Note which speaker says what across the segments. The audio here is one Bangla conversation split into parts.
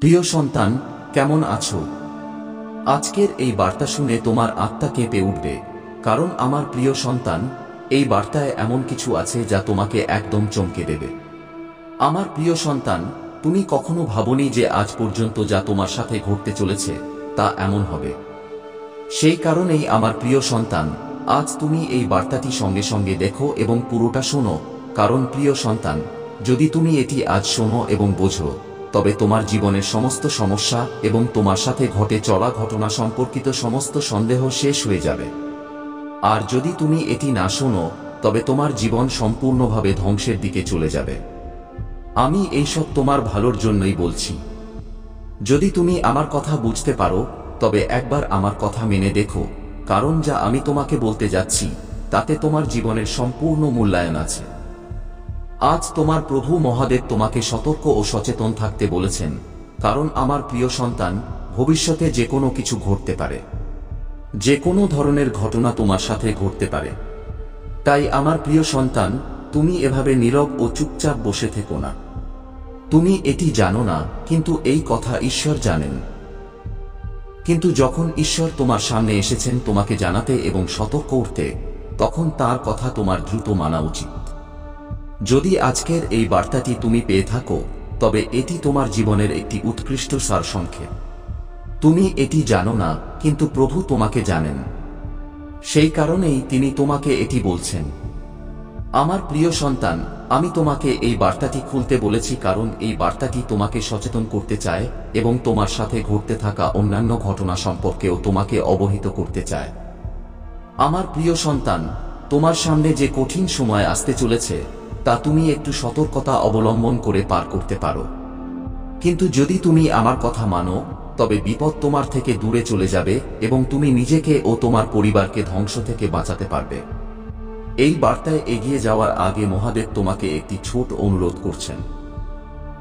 Speaker 1: প্রিয় সন্তান, কেমন আছো? আজকের এই বার্তা শুনে তোমার আত্মা কেঁপে উঠবে, কারণ আমার প্রিয় সন্তান, এই বার্তায় এমন কিছু আছে যা তোমাকে একদম চমকে দেবে। আমার প্রিয় সন্তান, তুমি কখনো ভাবনি যে আজ পর্যন্ত যা তোমার সাথে ঘটতে চলেছে তা এমন হবে। সেই কারণেই আমার প্রিয় সন্তান, আজ তুমি এই বার্তাটি সঙ্গে সঙ্গে দেখো এবং পুরোটা শোনো, কারণ প্রিয় সন্তান, যদি তুমি এটি আজ শোনো এবং বোঝো, তবে তোমার জীবনের সমস্ত সমস্যা এবং তোমার সাথে ঘটে চলা ঘটনা সম্পর্কিত সমস্ত সন্দেহ শেষ হয়ে যাবে। আর যদি তুমি এটি না শোনো, তবে তোমার জীবন সম্পূর্ণভাবে ধ্বংসের দিকে চলে যাবে। আমি এইসব তোমার ভালোর জন্যই বলছি। যদি তুমি আমার কথা বুঝতে পারো, তবে একবার আমার কথা মেনে দেখো, কারণ যা আমি তোমাকে বলতে যাচ্ছি তাতে তোমার জীবনের সম্পূর্ণ মূল্যায়ন আছে। আজ তোমার প্রভু মহাদেব তোমাকে সতর্ক ও সচেতন থাকতে বলেছেন, কারণ আমার প্রিয় সন্তান, ভবিষ্যতে যে কোনো কিছু ঘটতে পারে। যে কোনো ধরনের ঘটনা তোমার সাথে ঘটতে পারে। তাই আমার প্রিয় সন্তান, তুমি এভাবে নীরব ও চুপচাপ বসে থেকো না। তুমি এটি জানো না, কিন্তু এই কথা ঈশ্বর জানেন। কিন্তু যখন ঈশ্বর তোমার সামনে এসেছেন তোমাকে জানাতে এবং সতর্ক করতে, তখন তার কথা তোমার দ্রুত মানা উচিত। যদি আজকের এই বার্তাটি তুমি পেয়ে থাকো, তবে এটি তোমার জীবনের একটি উৎকৃষ্ট সারসংক্ষেপ। তুমি এটি জানো না, কিন্তু প্রভু তোমাকে জানেন। সেই কারণেই তিনি তোমাকে এটি বলছেন। আমার প্রিয় সন্তান, আমি তোমাকে এই বার্তাটি খুলতে বলেছি, কারণ এই বার্তাটি তোমাকে সচেতন করতে চায় এবং তোমার সাথে ঘটতে থাকা অন্যান্য ঘটনা সম্পর্কেও তোমাকে অবহিত করতে চায়। আমার প্রিয় সন্তান, তোমার সামনে যে কঠিন সময় আসতে চলেছে তা তুমি একটু সতর্কতা অবলম্বন করে পার করতে পারো। কিন্তু যদি তুমি আমার কথা মানো, তবে বিপদ তোমার থেকে দূরে চলে যাবে এবং তুমি নিজেকে ও তোমার পরিবারকে ধ্বংস থেকে বাঁচাতে পারবে। এই বার্তায় এগিয়ে যাওয়ার আগে মহাদেব তোমাকে একটি ছোট অনুরোধ করছেন।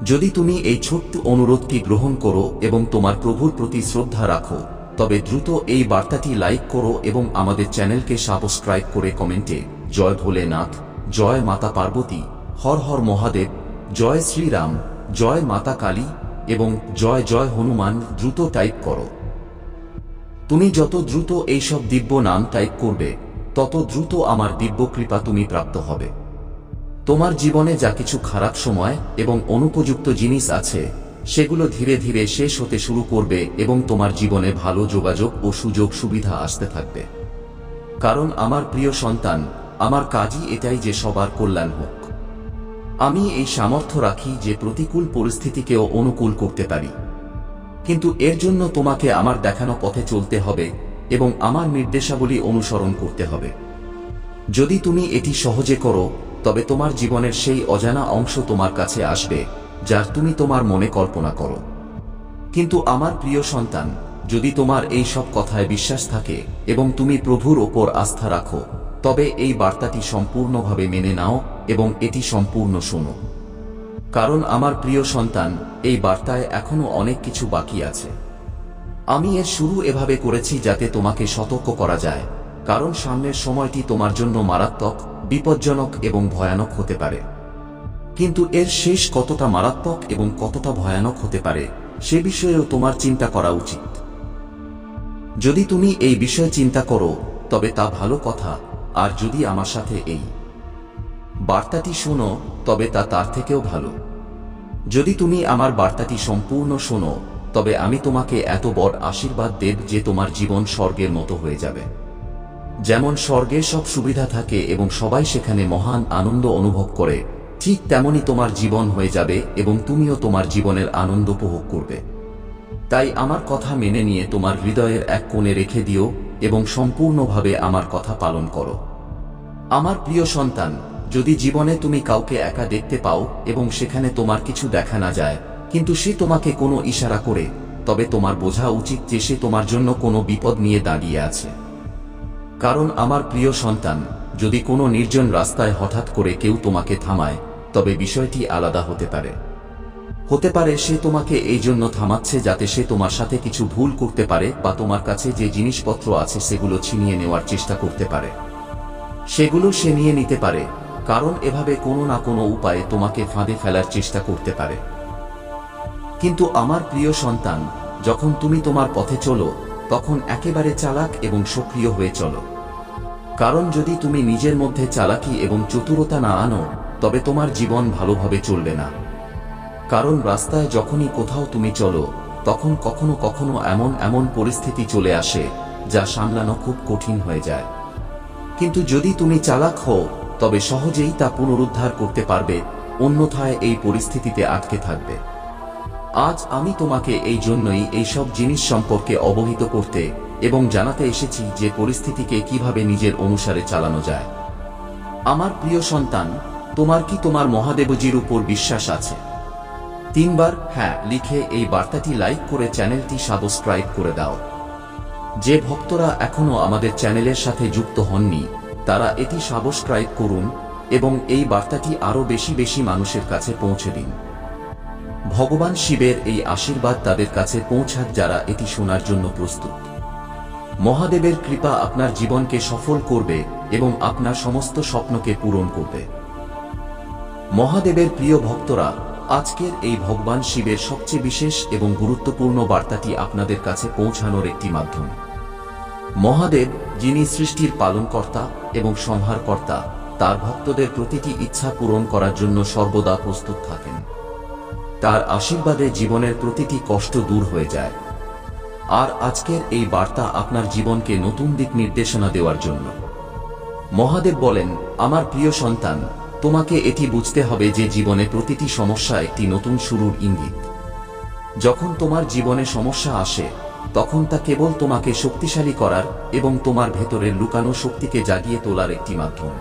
Speaker 1: যদি তুমি এই ছোট্ট অনুরোধটি গ্রহণ করো এবং তোমার প্রভুর প্রতি শ্রদ্ধা রাখো, তবে দ্রুত এই বার্তাটি লাইক করো এবং আমাদের চ্যানেলকে সাবস্ক্রাইব করে কমেন্টে জয় ভোলেনাথ, জয় মাতা পার্বতী, হর হর মহাদেব, জয় শ্রীরাম, জয় মাতা কালী এবং জয় জয় হনুমান দ্রুত টাইপ করো। তুমি যত দ্রুত এইসব দিব্য নাম টাইপ করবে, তত দ্রুত আমার দিব্য কৃপা তুমি প্রাপ্ত হবে। তোমার জীবনে যা কিছু খারাপ সময় এবং অনুপযুক্ত জিনিস আছে, সেগুলো ধীরে ধীরে শেষ হতে শুরু করবে এবং তোমার জীবনে ভালো যোগাযোগ ও সুযোগ সুবিধা আসতে থাকবে। কারণ আমার প্রিয় সন্তান, আমার কাজই এটাই যে সবার কল্যাণ হোক। আমি এই সামর্থ্য রাখি যে প্রতিকূল পরিস্থিতিকেও অনুকূল করতে পারি। কিন্তু এর জন্য তোমাকে আমার দেখানো পথে চলতে হবে এবং আমার নির্দেশাবলী অনুসরণ করতে হবে। যদি তুমি এটি সহজে করো, তবে তোমার জীবনের সেই অজানা অংশ তোমার কাছে আসবে যার তুমি তোমার মনে কল্পনা করো। কিন্তু আমার প্রিয় সন্তান, যদি তোমার এই সব কথায় বিশ্বাস থাকে এবং তুমি প্রভুর ওপর আস্থা রাখো, তবে এই বার্তাটি সম্পূর্ণভাবে মেনে নাও এবং এটি সম্পূর্ণ শোনো। কারণ আমার প্রিয় সন্তান, এই বার্তায় এখনো অনেক কিছু বাকি আছে। আমি এর শুরু এভাবে করেছি যাতে তোমাকে সতর্ক করা যায়, কারণ সামনের সময়টি তোমার জন্য মারাত্মক, বিপজ্জনক এবং ভয়ানক হতে পারে। কিন্তু এর শেষ কতটা মারাত্মক এবং কতটা ভয়ানক হতে পারে সে বিষয়েও তোমার চিন্তা করা উচিত। যদি তুমি এই বিষয়ে চিন্তা করো, তবে তা ভালো কথা, আর যদি আমার সাথে এই বার্তাটি শোনো, তবে তা তার থেকেও ভালো। যদি তুমি আমার বার্তাটি সম্পূর্ণ শোনো, তবে আমি তোমাকে এত বড় আশীর্বাদ দেব যে তোমার জীবন স্বর্গের মতো হয়ে যাবে। যেমন স্বর্গে সব সুবিধা থাকে এবং সবাই সেখানে মহান আনন্দ অনুভব করে, ঠিক তেমনি তোমার জীবন হয়ে যাবে এবং তুমিও তোমার জীবনের আনন্দ উপভোগ করবে। তাই আমার কথা মেনে নিয়ে তোমার হৃদয়ের এক কোণে রেখে দিও এবং সম্পূর্ণভাবে আমার কথা পালন করো। আমার প্রিয় সন্তান, যদি জীবনে তুমি কাউকে একা দেখতে পাও এবং সেখানে তোমার কিছু দেখা না যায়, কিন্তু সে তোমাকে কোনো ইশারা করে, তবে তোমার বোঝা উচিত যে সে তোমার জন্য কোনো বিপদ নিয়ে দাঁড়িয়ে আছে। কারণ আমার প্রিয় সন্তান, যদি কোনো নির্জন রাস্তায় হঠাৎ করে কেউ তোমাকে থামায়, তবে বিষয়টি আলাদা হতে পারে। হতে পারে সে তোমাকে এই জন্য থামাচ্ছে যাতে সে তোমার সাথে কিছু ভুল করতে পারে বা তোমার কাছে যে জিনিসপত্র আছে সেগুলো ছিনিয়ে নেওয়ার চেষ্টা করতে পারে। সেগুলো সে নিয়ে নিতে পারে, কারণ এভাবে কোনো না কোনো উপায়ে তোমাকে ফাঁদে ফেলার চেষ্টা করতে পারে। কিন্তু আমার প্রিয় সন্তান, যখন তুমি তোমার পথে চলো তখন একেবারে চালাক এবং সক্রিয় হয়ে চলো। কারণ যদি তুমি নিজের মধ্যে চালাকি এবং চতুরতা না আনো তবে তোমার জীবন ভালোভাবে চলবে না। কারণ রাস্তায় যখনই কোথাও তুমি চলো তখন কখনো কখনো এমন এমন পরিস্থিতি চলে আসে যা সামলানো খুব কঠিন হয়ে যায়। কিন্তু যদি তুমি চালাক হও তবে সহজেই তা পুনরুদ্ধার করতে পারবে, অন্যথায় এই পরিস্থিতিতে আটকে থাকবে। আজ আমি তোমাকে এই জন্যই এইসব জিনিস সম্পর্কে অবহিত করতে এবং জানাতে এসেছি যে পরিস্থিতিকে কিভাবে নিজের অনুসারে চালানো যায়। আমার প্রিয় সন্তান, তোমার কি তোমার মহাদেবজির উপর বিশ্বাস আছে? 3 বার হ্যাঁ লিখে এই বার্তাটি লাইক করে চ্যানেলটি সাবস্ক্রাইব করে দাও। যে ভক্তরা এখনো আমাদের চ্যানেলের সাথে যুক্ত হননি তারা এটি সাবস্ক্রাইব করুন এবং এই বার্তাটি আরও বেশি বেশি মানুষের কাছে পৌঁছে দিন। ভগবান শিবের এই আশীর্বাদ তাদের কাছে পৌঁছাক যারা এটি শোনার জন্য প্রস্তুত। মহাদেবের কৃপা আপনার জীবনকে সফল করবে এবং আপনার সমস্ত স্বপ্নকে পূরণ করবে। মহাদেবের প্রিয় ভক্তরা, আজকের এই ভগবান শিবের সবচেয়ে বিশেষ এবং গুরুত্বপূর্ণ বার্তাটি আপনাদের কাছে পৌঁছানোর একটি মাধ্যম। মহাদেব, যিনি সৃষ্টির পালনকর্তা এবং সংহারকর্তা, তার ভক্তদের প্রতিটি ইচ্ছা পূরণ করার জন্য সর্বদা প্রস্তুত থাকেন। তার আশীর্বাদে জীবনের প্রতিটি কষ্ট দূর হয়ে যায়। আর আজকের এই বার্তা আপনার জীবনকে নতুন দিক নির্দেশনা দেওয়ার জন্য। মহাদেব বলেন, আমার প্রিয় সন্তান, তোমাকে এটি বুঝতে হবে যে জীবনে প্রতিটি সমস্যা একটি নতুন শুরুর ইঙ্গিত। যখন তোমার জীবনে সমস্যা আসে তখন তা কেবল তোমাকে শক্তিশালী করার এবং তোমার ভেতরের লুকানো শক্তিকে জাগিয়ে তোলার একটি মাধ্যম।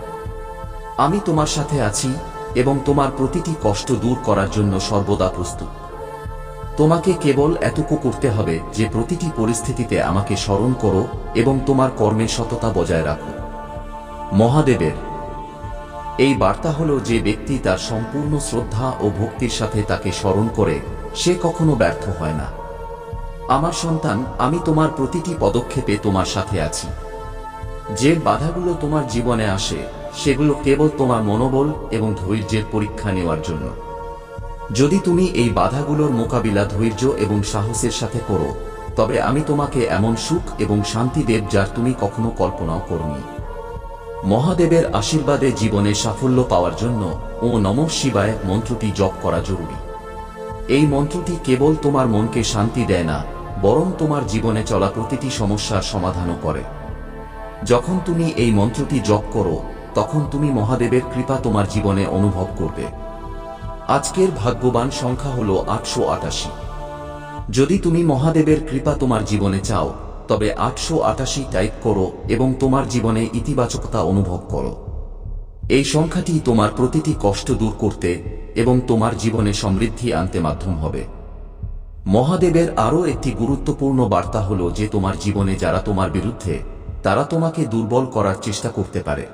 Speaker 1: আমি তোমার সাথে আছি এবং তোমার প্রতিটি কষ্ট দূর করার জন্য সর্বদা প্রস্তুত। তোমাকে কেবল এতটুকু করতে হবে যে প্রতিটি পরিস্থিতিতে আমাকে স্মরণ করো এবং তোমার কর্মে সততা বজায় রাখো। মহাদেবের এই বার্তা হলো, যে ব্যক্তি তার সম্পূর্ণ শ্রদ্ধা ও ভক্তির সাথে তাকে স্মরণ করে সে কখনো ব্যর্থ হয় না। আমার সন্তান, আমি তোমার প্রতিটি পদক্ষেপে তোমার সাথে আছি। যে বাধাগুলো তোমার জীবনে আসে সেগুলো কেবল তোমার মনোবল এবং ধৈর্যের পরীক্ষা নেওয়ার জন্য। যদি তুমি এই বাধাগুলোর মোকাবিলা ধৈর্য এবং সাহসের সাথে করো তবে আমি তোমাকে এমন সুখ এবং শান্তি দেব যার তুমি কখনো কল্পনাও করনি। মহাদেবের আশীর্বাদে জীবনে সাফল্য পাওয়ার জন্য ওম নমঃ শিবায় মন্ত্রটি জপ করা জরুরি। এই মন্ত্রটি কেবল তোমার মনকে শান্তি দেয় না, বরং তোমার জীবনে চলা প্রতিটি সমস্যার সমাধানও করে। যখন তুমি এই মন্ত্রটি জপ করো তখন তুমি মহাদেবের কৃপা তোমার জীবনে অনুভব করবে। আজকের ভাগ্যবান সংখ্যা হলো 888। যদি তুমি মহাদেবের কৃপা তোমার জীবনে চাও তবে 888 টাইপ করো এবং তোমার জীবনে ইতিবাচকতা অনুভব করো। এই সংখ্যাটি তোমার প্রতিটি কষ্ট দূর করতে এবং তোমার জীবনে সমৃদ্ধি আনতে মাধ্যম হবে। মহাদেবের আরও একটি গুরুত্বপূর্ণ বার্তা হলো যে তোমার জীবনে যারা তোমার বিরুদ্ধে, তারা তোমাকে দুর্বল করার চেষ্টা করতে পারে।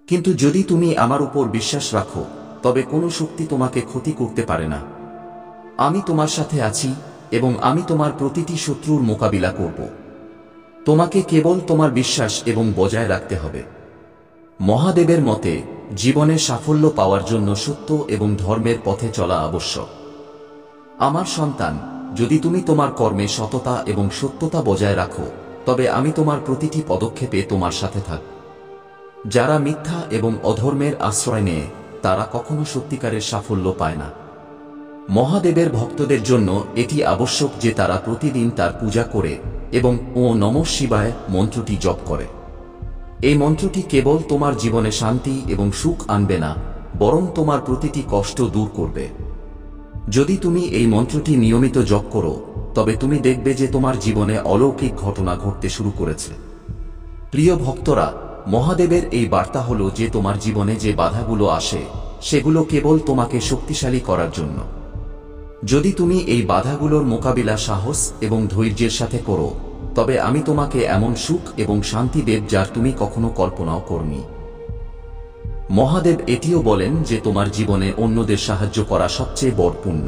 Speaker 1: কিন্তু যদি তুমি আমার উপর বিশ্বাস রাখো তবে কোনো শক্তি তোমাকে ক্ষতি করতে পারে না। আমি তোমার সাথে আছি এবং আমি তোমার প্রতিটি শত্রুর মোকাবিলা করব। তোমাকে কেবল তোমার বিশ্বাস এবং বজায় রাখতে হবে। মহাদেবের মতে, জীবনে সাফল্য পাওয়ার জন্য সত্য এবং ধর্মের পথে চলা আবশ্যক। আমার সন্তান, যদি তুমি তোমার কর্মে সততা এবং সত্যতা বজায় রাখো তবে আমি তোমার প্রতিটি পদক্ষেপে তোমার সাথে থাকব। যারা মিথ্যা এবং অধর্মের আশ্রয় নেয় তারা কখনো সত্যিকারের সাফল্য পায় না। মহাদেবের ভক্তদের জন্য এটি আবশ্যক যে তারা প্রতিদিন তার পূজা করে এবং ওম নমঃ শিবায় মন্ত্রটি জপ করে। এই মন্ত্রটি কেবল তোমার জীবনে শান্তি এবং সুখ আনবে না, বরং তোমার প্রতিটি কষ্ট দূর করবে। যদি তুমি এই মন্ত্রটি নিয়মিত জপ করো তবে তুমি দেখবে যে তোমার জীবনে অলৌকিক ঘটনা ঘটতে শুরু করেছে। প্রিয় ভক্তরা, মহাদেবের এই বার্তা হলো যে তোমার জীবনে যে বাধাগুলো আসে সেগুলো কেবল তোমাকে শক্তিশালী করার জন্য। যদি তুমি এই বাধাগুলোর মোকাবিলা সাহস এবং ধৈর্যের সাথে করো তবে আমি তোমাকে এমন সুখ এবং শান্তি দেব যার তুমি কখনো কল্পনাও করনি। মহাদেব এটিও বলেন যে তোমার জীবনে অন্যদের সাহায্য করা সবচেয়ে বড় পুণ্য।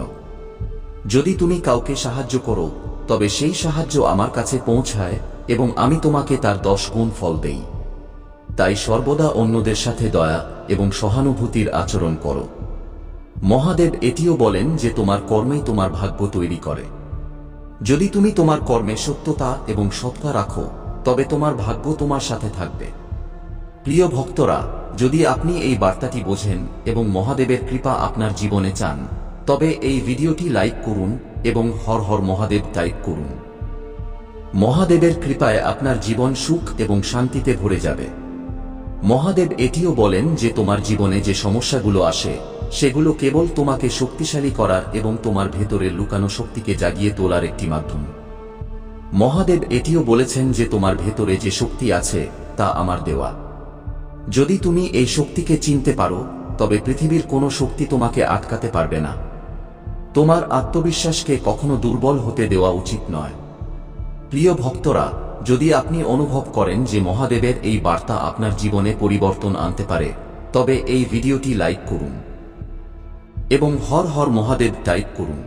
Speaker 1: যদি তুমি কাউকে সাহায্য করো তবে সেই সাহায্য আমার কাছে পৌঁছায় এবং আমি তোমাকে তার 10 গুণ ফল দেই। তাই সর্বদা অন্যদের সাথে দয়া এবং সহানুভূতির আচরণ করো। মহাদেব এটিও বলেন যে তোমার কর্মই তোমার ভাগ্য তৈরি করে। যদি তুমি তোমার কর্মে সত্যতা এবং সৎতা রাখো, তবে তোমার ভাগ্য তোমার সাথে থাকবে। প্রিয় ভক্তরা, যদি আপনি এই বার্তাটি বোঝেন এবং মহাদেবের কৃপা আপনার জীবনে চান, তবে এই ভিডিওটি লাইক করুন এবং হর হর মহাদেব টাইপ করুন। মহাদেবের কৃপায় আপনার জীবন সুখ এবং শান্তিতে ভরে যাবে। মহাদেব এটিও বলেন যে তোমার জীবনে যে সমস্যাগুলো আসে, সেগুলো কেবল তোমাকে শক্তিশালী করার এবং তোমার ভেতরের লুকানো শক্তিকে জাগিয়ে তোলার একটি মাধ্যম। মহাদেব এটিও বলেছেন যে তোমার ভেতরে যে শক্তি আছে তা আমার দেওয়া। যদি তুমি এই শক্তিকে চিনতে পারো, তবে পৃথিবীর কোনো শক্তি তোমাকে আটকাতে পারবে না। তোমার আত্মবিশ্বাসকে কখনো দুর্বল হতে দেওয়া উচিত নয়। প্রিয় ভক্তরা, যদি আপনি অনুভব করেন যে মহাদেবের এই বার্তা আপনার জীবনে পরিবর্তন আনতে পারে, তবে এই ভিডিওটি লাইক করুন এবং হর হর মহাদেব টাইপ করুন।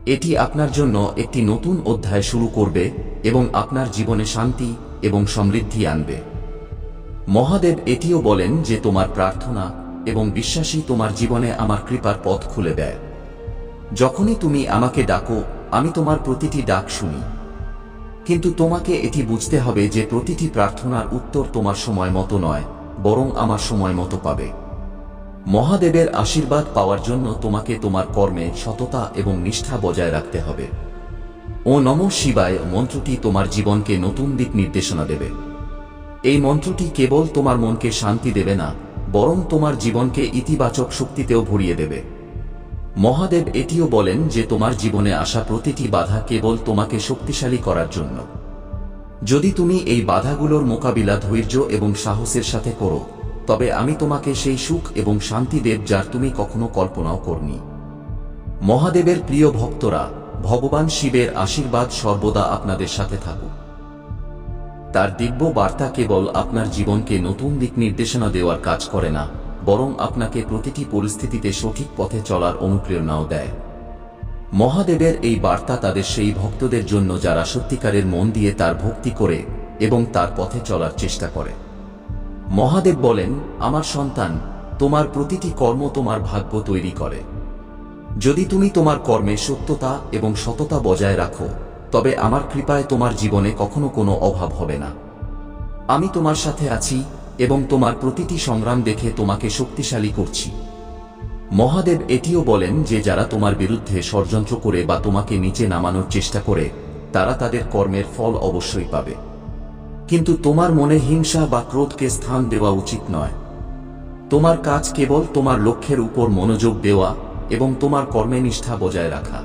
Speaker 1: এটি আপনার জন্য একটি নতুন অধ্যায় শুরু করবে এবং আপনার জীবনে শান্তি এবং সমৃদ্ধি আনবে। মহাদেব এটিও বলেন যে তোমার প্রার্থনা এবং বিশ্বাসই তোমার জীবনে আমার কৃপার পথ খুলে দেয়। যখনই তুমি আমাকে ডাকো, আমি তোমার প্রতিটি ডাক শুনি। কিন্তু তোমাকে এটি বুঝতে হবে যে প্রতিটি প্রার্থনার উত্তর তোমার সময় মতো নয়, বরং আমার সময় মতো পাবে। মহাদেবের আশীর্বাদ পাওয়ার জন্য তোমাকে তোমার কর্মে সততা এবং নিষ্ঠা বজায় রাখতে হবে। ও নমঃ শিবায় মন্ত্রটি তোমার জীবনকে নতুন দিক নির্দেশনা দেবে। এই মন্ত্রটি কেবল তোমার মনকে শান্তি দেবে না, বরং তোমার জীবনকে ইতিবাচক শক্তিতেও ভরিয়ে দেবে। মহাদেব এটিও বলেন যে তোমার জীবনে আসা প্রতিটি বাধা কেবল তোমাকে শক্তিশালী করার জন্য। যদি তুমি এই বাধাগুলোর মোকাবিলা ধৈর্য এবং সাহসের সাথে করো, তবে আমি তোমাকে সেই সুখ এবং শান্তি দেব যার তুমি কখনো কল্পনাও করনি। মহাদেবের প্রিয় ভক্তরা, ভগবান শিবের আশীর্বাদ সর্বদা আপনাদের সাথে থাকুক। তার দিব্য বার্তা কেবল আপনার জীবনকে নতুন দিক নির্দেশনা দেওয়ার কাজ করে না, বরং আপনাকে প্রতিটি পরিস্থিতিতে সঠিক পথে চলার অনুপ্রেরণাও দেয়। মহাদেবের এই বার্তা তাদের সেই ভক্তদের জন্য যারা সত্যিকারের মন দিয়ে তার ভক্তি করে এবং তার পথে চলার চেষ্টা করে। মহাদেব বলেন, আমার সন্তান, তোমার প্রতিটি কর্ম তোমার ভাগ্য তৈরি করে। যদি তুমি তোমার কর্মে সত্যতা এবং সততা বজায় রাখো, তবে আমার কৃপায় তোমার জীবনে কখনো কোনো অভাব হবে না। আমি তোমার সাথে আছি এবং তোমার প্রতিটি সংগ্রাম দেখে তোমাকে শক্তিশালী করছি। মহাদেব এটিও বলেন যে যারা তোমার বিরুদ্ধে ষড়যন্ত্র করে বা তোমাকে নিচে নামানোর চেষ্টা করে, তারা তাদের কর্মের ফল অবশ্যই পাবে। কিন্তু তোমার মনে হিংসা বা ক্রোধকে স্থান দেওয়া উচিত নয়। তোমার কাজ কেবল তোমার লক্ষ্যের উপর মনোযোগ দেওয়া এবং তোমার কর্মে নিষ্ঠা বজায় রাখা।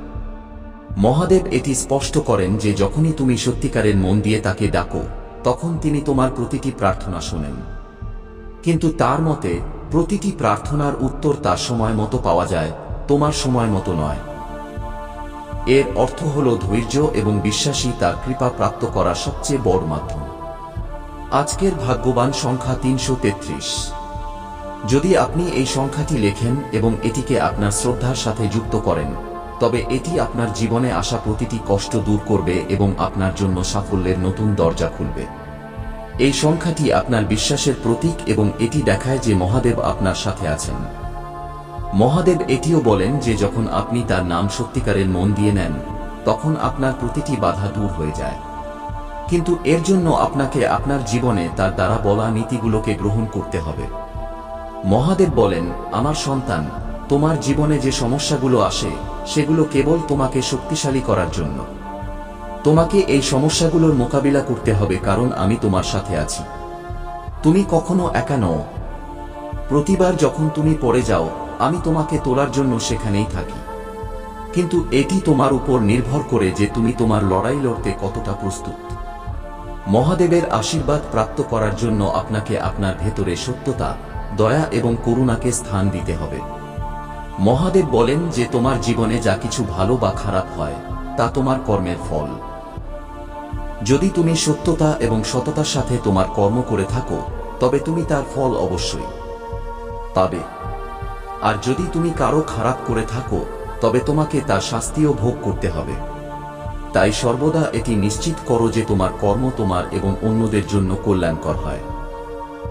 Speaker 1: মহাদেব এটি স্পষ্ট করেন যে যখনই তুমি সত্যিকারের মন দিয়ে তাকে ডাকো, তখন তিনি তোমার প্রতিটি প্রার্থনা শোনেন। কিন্তু তার মতে প্রতিটি প্রার্থনার উত্তর তার সময় মতো পাওয়া যায়, তোমার সময় মতো নয়। এর অর্থ হল ধৈর্য এবং বিশ্বাসী তার কৃপা প্রাপ্ত করার সবচেয়ে বড় মাধ্যম। আজকের ভাগ্যবান সংখ্যা 333। যদি আপনি এই সংখ্যাটি লেখেন এবং এটিকে আপনার শ্রদ্ধার সাথে যুক্ত করেন, তবে এটি আপনার জীবনে আসা প্রতিটি কষ্ট দূর করবে এবং আপনার জন্য সাফল্যের নতুন দরজা খুলবে। এই সংখ্যাটি আপনার বিশ্বাসের প্রতীক এবং এটি দেখায় যে মহাদেব আপনার সাথে আছেন। মহাদেব এটিও বলেন যে যখন আপনি তার নাম সত্যিকারের মন দিয়ে নেন, তখন আপনার প্রতিটি বাধা দূর হয়ে যায়। কিন্তু এর জন্য আপনাকে আপনার জীবনে তার দ্বারা বলা নীতিগুলোকে গ্রহণ করতে হবে। মহাদেব বলেন, আমার সন্তান, তোমার জীবনে যে সমস্যাগুলো আসে, সেগুলো কেবল তোমাকে শক্তিশালী করার জন্য। তোমাকে এই সমস্যাগুলোর মোকাবিলা করতে হবে, কারণ আমি তোমার সাথে আছি। তুমি কখনো একা নও। প্রতিবার যখন তুমি পড়ে যাও, আমি তোমাকে তোলার জন্য সেখানেই থাকি। কিন্তু এটি তোমার উপর নির্ভর করে যে তুমি তোমার লড়াই লড়তে কতটা প্রস্তুত। মহাদেবের আশীর্বাদ প্রাপ্ত করার জন্য আপনাকে আপনার ভেতরে সত্যতা, দয়া এবং করুণাকে স্থান দিতে হবে। মহাদেব বলেন যে তোমার জীবনে যা কিছু ভালো বা খারাপ হয়, তা তোমার কর্মের ফল। যদি তুমি সত্যতা এবং সততার সাথে তোমার কর্ম করে থাকো, তবে তুমি তার ফল অবশ্যই পাবে। আর যদি তুমি কারো খারাপ করে থাকো, তবে তোমাকে তার শাস্তিও ভোগ করতে হবে। তাই সর্বদা এটি নিশ্চিত করো যে তোমার কর্ম তোমার এবং অন্যদের জন্য কল্যাণকর হয়।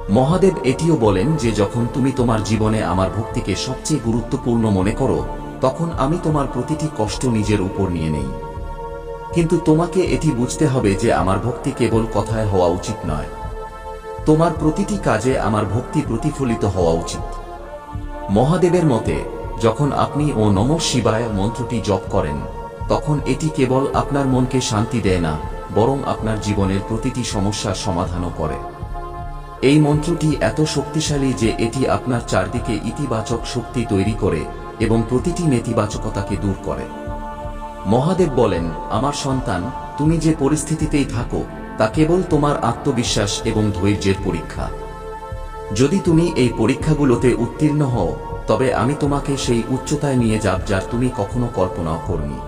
Speaker 1: মহাদেব এটিও বলেন যে যখন তুমি তোমার জীবনে আমার ভক্তিকে সবচেয়ে গুরুত্বপূর্ণ মনে করো, তখন আমি তোমার প্রতিটি কষ্ট নিজের উপর নিয়ে নেই। কিন্তু তোমাকে এটি বুঝতে হবে যে আমার ভক্তি কেবল কথায় হওয়া উচিত নয়। তোমার প্রতিটি কাজে আমার ভক্তি প্রতিফলিত হওয়া উচিত। মহাদেবের মতে, যখন আপনি ও নমঃ শিবায় মন্ত্রটি জপ করেন, তখন এটি কেবল আপনার মনকে শান্তি দেয় না, বরং আপনার জীবনের প্রতিটি সমস্যার সমাধানও করে। এই মন্ত্রটি এত শক্তিশালী যে এটি আপনার চারদিকে ইতিবাচক শক্তি তৈরি করে এবং প্রতিটি নেতিবাচকতাকে দূর করে। মহাদেব বলেন, আমার সন্তান, তুমি যে পরিস্থিতিতেই থাকো তা কেবল তোমার আত্মবিশ্বাস এবং ধৈর্যের পরীক্ষা। যদি তুমি এই পরীক্ষাগুলোতে উত্তীর্ণ হও, তবে আমি তোমাকে সেই উচ্চতায় নিয়ে যাব যার তুমি কখনো কল্পনাও করনি।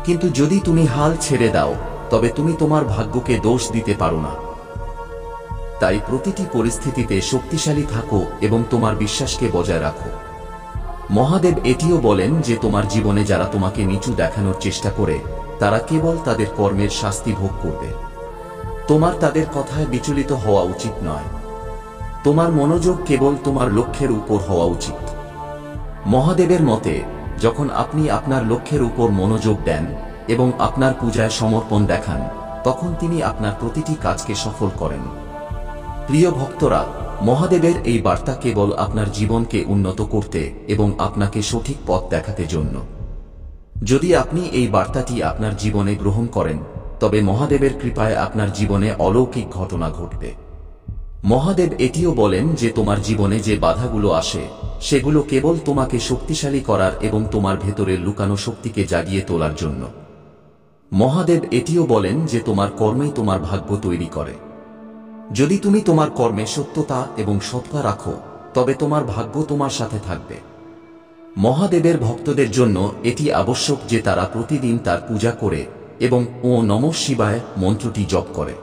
Speaker 1: কিন্তু যদি তুমি হাল ছেড়ে দাও, তবে তুমি তোমার ভাগ্যকে দোষ দিতে পারো না। তাই প্রতিটি পরিস্থিতিতে শক্তিশালী থাকো এবং তোমার বিশ্বাসকে বজায় রাখো। মহাদেব এটিও বলেন যে তোমার জীবনে যারা তোমাকে নিচু দেখানোর চেষ্টা করে, তারা কেবল তাদের কর্মের শাস্তি ভোগ করবে। তোমার তাদের কথায় বিচলিত হওয়া উচিত নয়। তোমার মনোযোগ কেবল তোমার লক্ষ্যের উপর হওয়া উচিত। মহাদেবের মতে, যখন আপনি আপনার লক্ষ্যের উপর মনোযোগ দেন এবং আপনার পূজায় সমর্পণ দেখান, তখন তিনি আপনার প্রতিটি কাজকে সফল করেন। প্রিয় ভক্তরা, মহাদেবের এই বার্তা কেবল আপনার জীবনকে উন্নত করতে এবং আপনাকে সঠিক পথ দেখাতে জন্য। যদি আপনি এই বার্তাটি আপনার জীবনে গ্রহণ করেন, তবে মহাদেবের কৃপায় আপনার জীবনে অলৌকিক ঘটনা ঘটবে। মহাদেব এটিও বলেন যে তোমার জীবনে যে বাধাগুলো আসে, সেগুলো কেবল তোমাকে শক্তিশালী করার এবং তোমার ভেতরের লুকানো শক্তিকে জাগিয়ে তোলার জন্য। মহাদেব এটিও বলেন যে তোমার কর্মই তোমার ভাগ্য তৈরি করে। যদি তুমি তোমার কর্মে সত্যতা এবং সৎতা রাখো, তবে তোমার ভাগ্য তোমার সাথে থাকবে। মহাদেবের ভক্তদের জন্য এটি আবশ্যক যে তারা প্রতিদিন তার পূজা করে এবং ওম নমঃ শিবায় মন্ত্রটি জপ করে।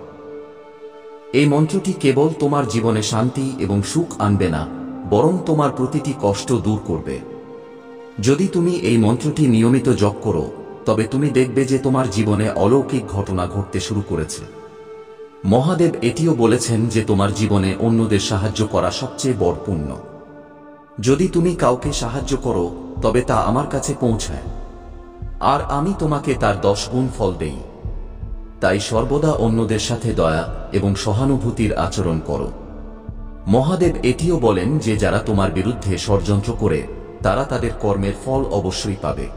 Speaker 1: এই মন্ত্রটি কেবল তোমার জীবনে শান্তি এবং সুখ আনবে না, বরং তোমার প্রতিটি কষ্ট দূর করবে। যদি তুমি এই মন্ত্রটি নিয়মিত জপ করো, তবে তুমি দেখবে যে তোমার জীবনে অলৌকিক ঘটনা ঘটতে শুরু করেছে। মহাদেব এটিও বলেছেন যে তোমার জীবনে অন্যদের সাহায্য করা সবচেয়ে বড় পুণ্য। যদি তুমি কাউকে সাহায্য করো, তবে তা আমার কাছে পৌঁছায়, আর আমি তোমাকে তার 10 গুণ ফল দেই। তাই সর্বদা অন্যদের সাথে দয়া এবং সহানুভূতির আচরণ করো। মহাদেব এটিও বলেন যে যারা তোমার বিরুদ্ধে ষড়যন্ত্র করে, তারা তাদের কর্মের ফল অবশ্যই পাবে।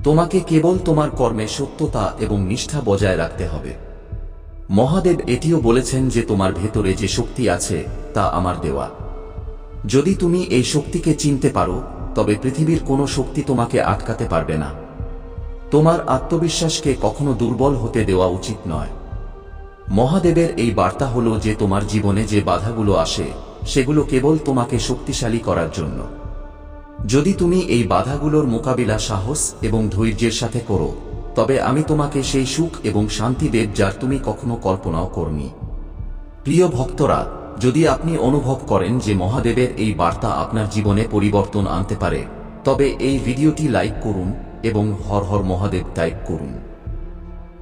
Speaker 1: তোমাকে কেবল তোমার কর্মে সত্যতা এবং নিষ্ঠা বজায় রাখতে হবে। মহাদেব এটিও বলেছেন যে তোমার ভেতরে যে শক্তি আছে, তা আমার দেওয়া। যদি তুমি এই শক্তিকে চিনতে পারো, তবে পৃথিবীর কোনো শক্তি তোমাকে আটকাতে পারবে না। তোমার আত্মবিশ্বাসকে কখনো দুর্বল হতে দেওয়া উচিত নয়। মহাদেবের এই বার্তা হলো যে তোমার জীবনে যে বাধাগুলো আসে, সেগুলো কেবল তোমাকে শক্তিশালী করার জন্য। যদি তুমি এই বাধাগুলোর মোকাবিলা সাহস এবং ধৈর্যের সাথে করো, তবে আমি তোমাকে সেই সুখ এবং শান্তি দেব যার তুমি কখনো কল্পনাও করনি। প্রিয় ভক্তরা, যদি আপনি অনুভব করেন যে মহাদেবের এই বার্তা আপনার জীবনে পরিবর্তন আনতে পারে, তবে এই ভিডিওটি লাইক করুন এবং হর হর মহাদেব টাইপ করুন।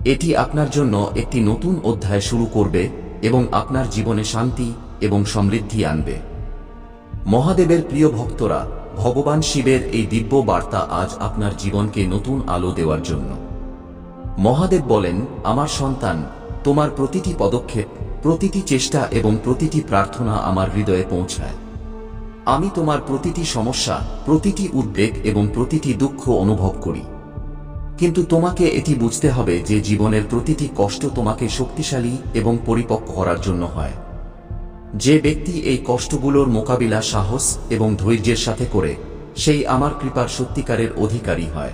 Speaker 1: এটি আপনার জন্য একটি নতুন অধ্যায় শুরু করবে এবং আপনার জীবনে শান্তি এবং সমৃদ্ধি আনবে। মহাদেবের প্রিয় ভক্তরা, ভগবান শিবের এই দিব্য বার্তা আজ আপনার জীবনকে নতুন আলো দেওয়ার জন্য। মহাদেব বলেন, আমার সন্তান, তোমার প্রতিটি পদক্ষেপ, প্রতিটি চেষ্টা এবং প্রতিটি প্রার্থনা আমার হৃদয়ে পৌঁছায়। আমি তোমার প্রতিটি সমস্যা, প্রতিটি উদ্বেগ এবং প্রতিটি দুঃখ অনুভব করি। কিন্তু তোমাকে এটি বুঝতে হবে যে জীবনের প্রতিটি কষ্ট তোমাকে শক্তিশালী এবং পরিপক্ব করার জন্য হয়। যে ব্যক্তি এই কষ্টগুলোর মোকাবিলা সাহস এবং ধৈর্যের সাথে করে, সেই আমার কৃপার সত্যিকারের অধিকারী হয়।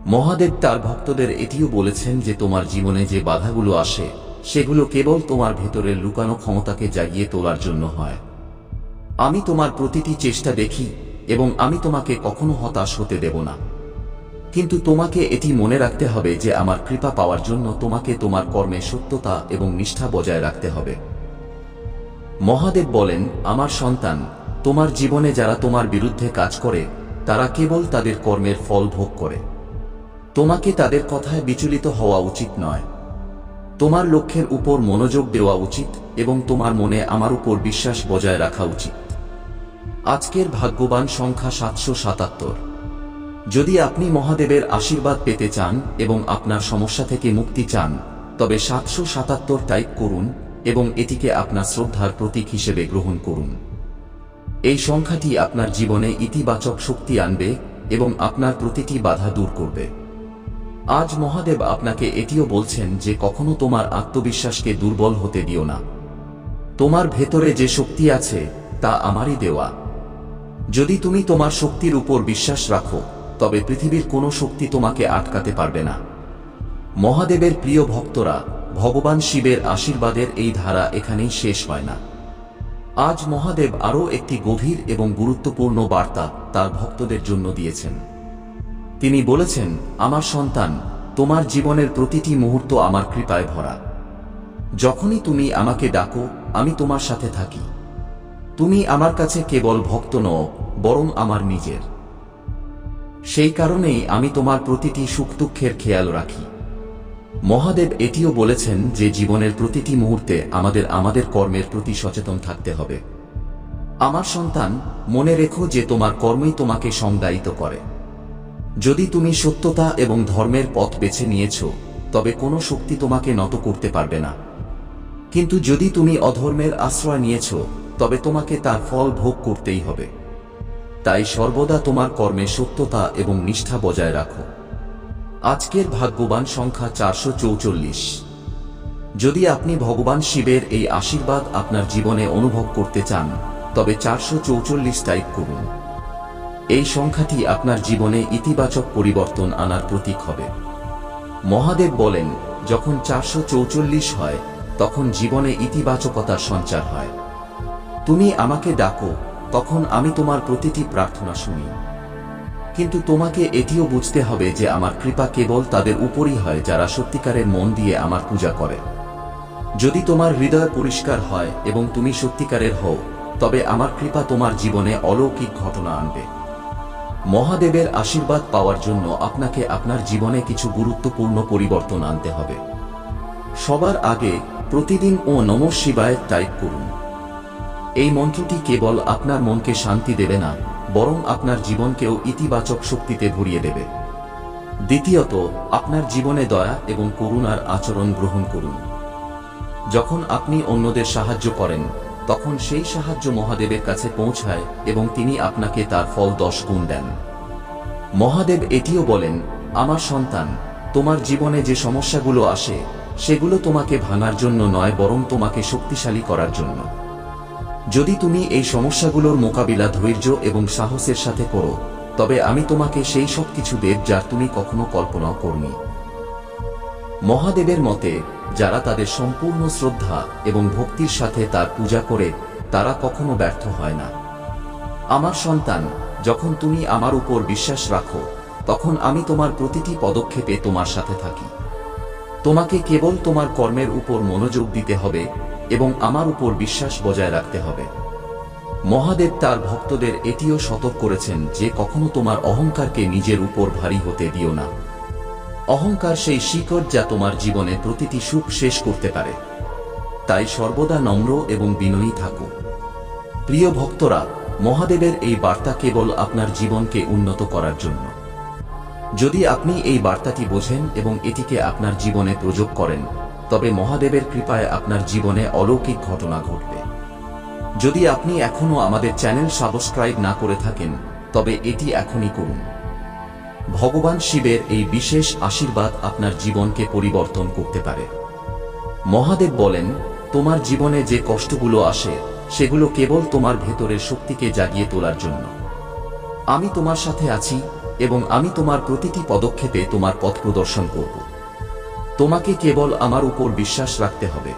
Speaker 1: মহাদেব তার ভক্তদের এটিও বলেছেন যে তোমার জীবনে যে বাধাগুলো আসে, সেগুলো কেবল তোমার ভেতরের লুকানো ক্ষমতাকে জাগিয়ে তোলার জন্য হয়। আমি তোমার প্রতিটি চেষ্টা দেখি এবং আমি তোমাকে কখনো হতাশ হতে দেব না। কিন্তু তোমাকে এটি মনে রাখতে হবে যে আমার কৃপা পাওয়ার জন্য তোমাকে তোমার কর্মে সত্যতা এবং নিষ্ঠা বজায় রাখতে হবে। মহাদেব বলেন, আমার সন্তান, তোমার জীবনে যারা তোমার বিরুদ্ধে কাজ করে, তারা কেবল তাদের কর্মের ফল ভোগ করে। তোমাকে তাদের কথায় বিচলিত হওয়া উচিত নয়। তোমার লক্ষ্যের উপর মনোযোগ দেওয়া উচিত এবং তোমার মনে আমার উপর বিশ্বাস বজায় রাখা উচিত। আজকের ভাগ্যবান সংখ্যা 777। যদি আপনি মহাদেবের আশীর্বাদ পেতে চান এবং আপনার সমস্যা থেকে মুক্তি চান, তবে 777 টাইপ করুন এবং এটিকে আপনার শ্রদ্ধার প্রতীক হিসেবে গ্রহণ করুন। এই সংখ্যাটি আপনার জীবনে ইতিবাচক শক্তি আনবে এবং আপনার প্রতিটি বাধা দূর করবে। আজ মহাদেব আপনাকে এটিও বলছেন যে কখনো তোমার আত্মবিশ্বাসকে দুর্বল হতে দিও না। তোমার ভেতরে যে শক্তি আছে তা আমারই দেওয়া। যদি তুমি তোমার শক্তির উপর বিশ্বাস রাখো, তবে পৃথিবীর কোনো শক্তি তোমাকে আটকাতে পারবে না। মহাদেবের প্রিয় ভক্তরা, ভগবান শিবের আশীর্বাদের এই ধারা এখানেই শেষ হয় না। আজ মহাদেব আরও একটি গভীর এবং গুরুত্বপূর্ণ বার্তা তার ভক্তদের জন্য দিয়েছেন। তিনি বলেছেন, আমার সন্তান, তোমার জীবনের প্রতিটি মুহূর্ত আমার কৃপায় ভরা। যখনই তুমি আমাকে ডাকো, আমি তোমার সাথে থাকি। তুমি আমার কাছে কেবল ভক্ত নও, বরং আমার নিজের। সেই কারণেই আমি তোমার প্রতিটি সুখ দুঃখের খেয়াল রাখি। মহাদেব এটিও বলেছেন যে জীবনের প্রতিটি মুহূর্তে আমাদের কর্মের প্রতি সচেতন থাকতে হবে। আমার সন্তান, মনে রেখো যে তোমার কর্মই তোমাকে সংজ্ঞায়িত করে। যদি তুমি সত্যতা এবং ধর্মের পথ বেছে নিয়েছ, তবে কোনো শক্তি তোমাকে নত করতে পারবে না। কিন্তু যদি তুমি অধর্মের আশ্রয় নিয়েছ, তবে তোমাকে তার ফল ভোগ করতেই হবে। তাই সর্বদা তোমার কর্মে সত্যতা এবং নিষ্ঠা বজায় রাখো। আজকের ভাগ্যবান সংখ্যা 444। যদি আপনি ভগবান শিবের এই আশীর্বাদ আপনার জীবনে অনুভব করতে চান, তবে 444 টাইপ করুন। এই সংখ্যাটি আপনার জীবনে ইতিবাচক পরিবর্তন আনার প্রতীক হবে। মহাদেব বলেন, যখন 444 হয়, তখন জীবনে ইতিবাচকতার সঞ্চার হয়। তুমি আমাকে ডাকো, তখন আমি তোমার প্রতিটি প্রার্থনা শুনি। কিন্তু তোমাকে এটিও বুঝতে হবে যে আমার কৃপা কেবল তাদের উপরই হয় যারা সত্যিকারের মন দিয়ে আমার পূজা করে। যদি তোমার হৃদয় পরিষ্কার হয় এবং তুমি সত্যিকারের হও, তবে আমার কৃপা তোমার জীবনে অলৌকিক ঘটনা আনবে। মহাদেবের আশীর্বাদ পাওয়ার জন্য আপনাকে আপনার জীবনে কিছু গুরুত্বপূর্ণ পরিবর্তন আনতে হবে। সবার আগে প্রতিদিন ও নমঃ শিবায় টাইপ করুন। এই মন্ত্রটি কেবল আপনার মনকে শান্তি দেবে না, বরং আপনার জীবনকেও ইতিবাচক শক্তিতে ভরিয়ে দেবে। দ্বিতীয়ত, আপনার জীবনে দয়া এবং করুণার আচরণ গ্রহণ করুন। যখন আপনি অন্যদের সাহায্য করেন, তখন সেই সাহায্য মহাদেবের কাছে পৌঁছায় এবং তিনি আপনাকে তার ফল 10 গুণ দেন। মহাদেব এটিও বলেন, আমার সন্তান, তোমার জীবনে যে সমস্যাগুলো আসে, সেগুলো তোমাকে ভাঙার জন্য নয়, বরং তোমাকে শক্তিশালী করার জন্য। যদি তুমি এই সমস্যাগুলোর মোকাবিলা ধৈর্য এবং সাহসের সাথে করো, তবে আমি তোমাকে সেই সব কিছু দেব যার তুমি কখনো কল্পনাও করনি। মহাদেবের মতে, যারা তাদের সম্পূর্ণ শ্রদ্ধা এবং ভক্তির সাথে তার পূজা করে, তারা কখনো ব্যর্থ হয় না। আমার সন্তান, যখন তুমি আমার উপর বিশ্বাস রাখো, তখন আমি তোমার প্রতিটি পদক্ষেপে তোমার সাথে থাকি। তোমাকে কেবল তোমার কর্মের উপর মনোযোগ দিতে হবে এবং আমার উপর বিশ্বাস বজায় রাখতে হবে। মহাদেব তার ভক্তদের এটিও সতর্ক করেছেন যে কখনো তোমার অহংকারকে নিজের উপর ভারী হতে দিও না। অহংকার সেই শিকড় যা তোমার জীবনে প্রতিটি সুখ শেষ করতে পারে। তাই সর্বদা নম্র এবং বিনয়ী থাকো। প্রিয় ভক্তরা, মহাদেবের এই বার্তা কেবল আপনার জীবনকে উন্নত করার জন্য। যদি আপনি এই বার্তাটি বোঝেন এবং এটিকে আপনার জীবনে প্রয়োগ করেন, তবে মহাদেবের কৃপায় আপনার জীবনে অলৌকিক ঘটনা ঘটবে। যদি আপনি এখনও আমাদের চ্যানেল সাবস্ক্রাইব না করে থাকেন, তবে এটি এখনই করুন। ভগবান শিবের এই বিশেষ আশীর্বাদ আপনার জীবনকে পরিবর্তন করতে পারে। মহাদেব বলেন, তোমার জীবনে যে কষ্টগুলো আসে, সেগুলো কেবল তোমার ভেতরের শক্তিকে জাগিয়ে তোলার জন্য। আমি তোমার সাথে আছি এবং আমি তোমার প্রতিটি পদক্ষেপে তোমার পথ প্রদর্শন করব। তোমাকে কেবল আমার উপর বিশ্বাস রাখতে হবে।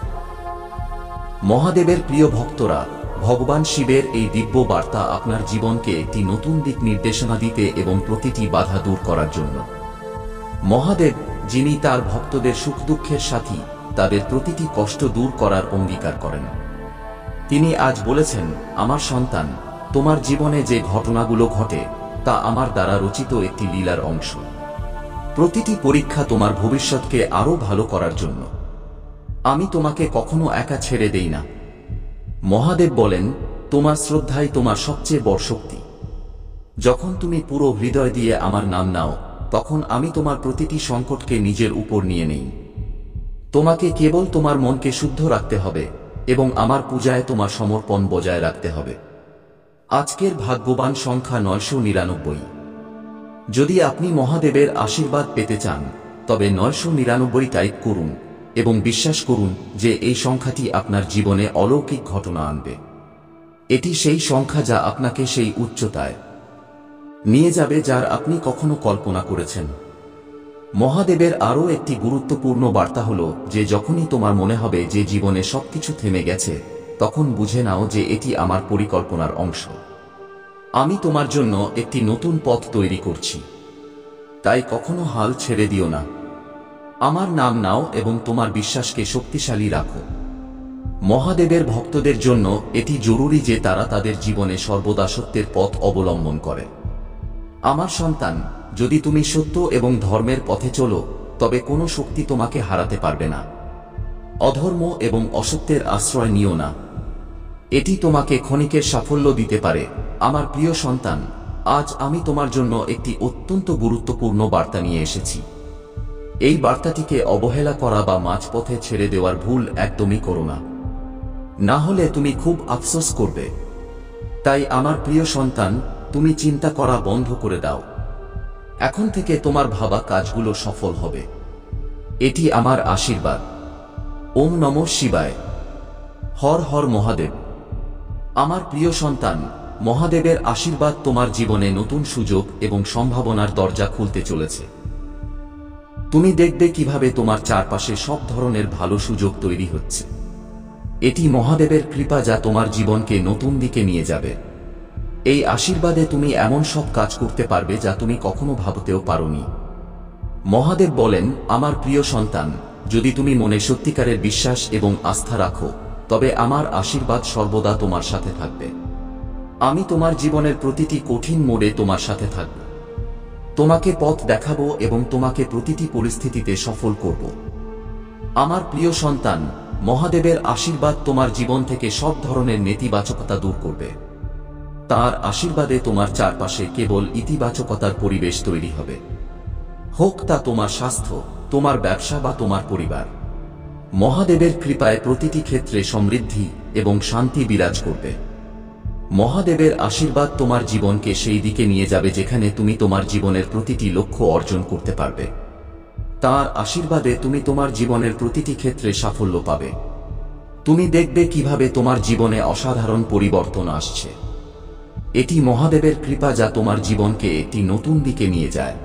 Speaker 1: মহাদেবের প্রিয় ভক্তরা, ভগবান শিবের এই দিব্য বার্তা আপনার জীবনকে একটি নতুন দিক নির্দেশনা দিতে এবং প্রতিটি বাধা দূর করার জন্য। মহাদেব, যিনি তার ভক্তদের সুখ দুঃখের সাথী, তাদের প্রতিটি কষ্ট দূর করার অঙ্গীকার করেন। তিনি আজ বলেছেন, আমার সন্তান, তোমার জীবনে যে ঘটনাগুলো ঘটে, তা আমার দ্বারা রচিত একটি লীলার অংশ। প্রতিটি পরীক্ষা তোমার ভবিষ্যৎকে আরও ভালো করার জন্য। আমি তোমাকে কখনো একা ছেড়ে দেই না। মহাদেব বলেন, তোমার শ্রদ্ধাই তোমার সবচেয়ে বড় শক্তি। যখন তুমি পুরো হৃদয় দিয়ে আমার নাম নাও, তখন আমি তোমার প্রতিটি সংকটকে নিজের উপর নিয়ে নেই। তোমাকে কেবল তোমার মনকে শুদ্ধ রাখতে হবে এবং আমার পূজায় তোমার সমর্পণ বজায় রাখতে হবে। আজকের ভাগ্যবান সংখ্যা 999। যদি আপনি মহাদেবের আশীর্বাদ পেতে চান, তবে 999 টাইপ করুন এবং বিশ্বাস করুন যে এই সংখ্যাটি আপনার জীবনে অলৌকিক ঘটনা আনবে। এটি সেই সংখ্যা যা আপনাকে সেই উচ্চতায় নিয়ে যাবে যার আপনি কখনো কল্পনা করেছেন। মহাদেবের আরও একটি গুরুত্বপূর্ণ বার্তা হল যে যখনই তোমার মনে হবে যে জীবনে সবকিছু থেমে গেছে, তখন বুঝে নাও যে এটি আমার পরিকল্পনার অংশ। আমি তোমার জন্য একটি নতুন পথ তৈরি করছি। তাই কখনো হাল ছেড়ে দিও না। আমার নাম নাও এবং তোমার বিশ্বাসকে শক্তিশালী রাখো। মহাদেবের ভক্তদের জন্য এটি জরুরি যে তারা তাদের জীবনে সর্বদা সত্যের পথ অবলম্বন করে। আমার সন্তান, যদি তুমি সত্য এবং ধর্মের পথে চলো, তবে কোনো শক্তি তোমাকে হারাতে পারবে না। অধর্ম এবং অসত্যের আশ্রয় নিও না। এটি তোমাকে ক্ষণিকের সাফল্য দিতে পারে। আমার প্রিয় সন্তান, আজ আমি তোমার জন্য একটি অত্যন্ত গুরুত্বপূর্ণ বার্তা নিয়ে এসেছি। এই বার্তাটিকে অবহেলা করা বা মাঝপথে ছেড়ে দেওয়ার ভুল একদমই করো না, না হলে তুমি খুব আফসোস করবে। তাই আমার প্রিয় সন্তান, তুমি চিন্তা করা বন্ধ করে দাও। এখন থেকে তোমার ভাবা কাজগুলো সফল হবে। এটি আমার আশীর্বাদ। ওম নমঃ শিবায়। হর হর মহাদেব। আমার প্রিয় সন্তান, মহাদেবের আশীর্বাদ তোমার জীবনে নতুন সুযোগ এবং সম্ভাবনার দরজা খুলতে চলেছে। তুমি দেখবে কিভাবে তোমার চারপাশে সব ধরনের ভালো সুযোগ তৈরি হচ্ছে। এটি মহাদেবের কৃপা যা তোমার জীবনকে নতুন দিকে নিয়ে যাবে। এই আশীর্বাদে তুমি এমন সব কাজ করতে পারবে যা তুমি কখনো ভাবতেও পারোনি। মহাদেব বলেন, আমার প্রিয় সন্তান, যদি তুমি মনে সত্যিকারের বিশ্বাস এবং আস্থা রাখো, তবে আমার আশীর্বাদ সর্বদা তোমার সাথে থাকবে। আমি তোমার জীবনের প্রতিটি কঠিন মোড়ে তোমার সাথে থাকব। তোমাকে পথ দেখাবো এবং তোমাকে প্রতিটি পরিস্থিতিতে সফল করব। আমার প্রিয় সন্তান, মহাদেবের আশীর্বাদ তোমার জীবন থেকে সব ধরনের নেতিবাচকতা দূর করবে। তার আশীর্বাদে তোমার চারপাশে কেবল ইতিবাচকতার পরিবেশ তৈরি হবে। হোক তা তোমার স্বাস্থ্য, তোমার ব্যবসা বা তোমার পরিবার। মহাদেবের কৃপায় প্রতিটি ক্ষেত্রে সমৃদ্ধি এবং শান্তি বিরাজ করবে। মহাদেবের আশীর্বাদ তোমার জীবনকে সেই দিকে নিয়ে যাবে যেখানে তুমি তোমার জীবনের প্রতিটি লক্ষ্য অর্জন করতে পারবে। তার আশীর্বাদে তুমি তোমার জীবনের প্রতিটি ক্ষেত্রে সাফল্য পাবে। তুমি দেখবে কিভাবে তোমার জীবনে অসাধারণ পরিবর্তন আসছে। এটি মহাদেবের কৃপা যা তোমার জীবনকে একটি নতুন দিকে নিয়ে যায়।